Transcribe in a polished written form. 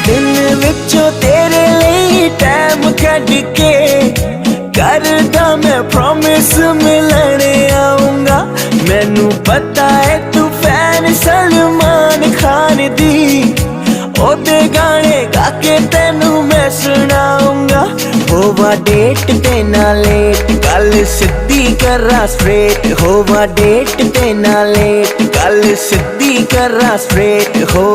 दिन विचों तेरे लिए टाइम कढ के करदा मैं प्रॉमिस मिलने आऊंगा। मैनू पता है तू फैन सलमान खान दी, ओदे गाने गा के तेनू मैं सुनाऊंगा। होवा डेट ते ना लेट, गल सिद्धी करा स्ट्रेट। होवा डेट ते ना लेट, गल सिद्धी करा स्ट्रेट। हो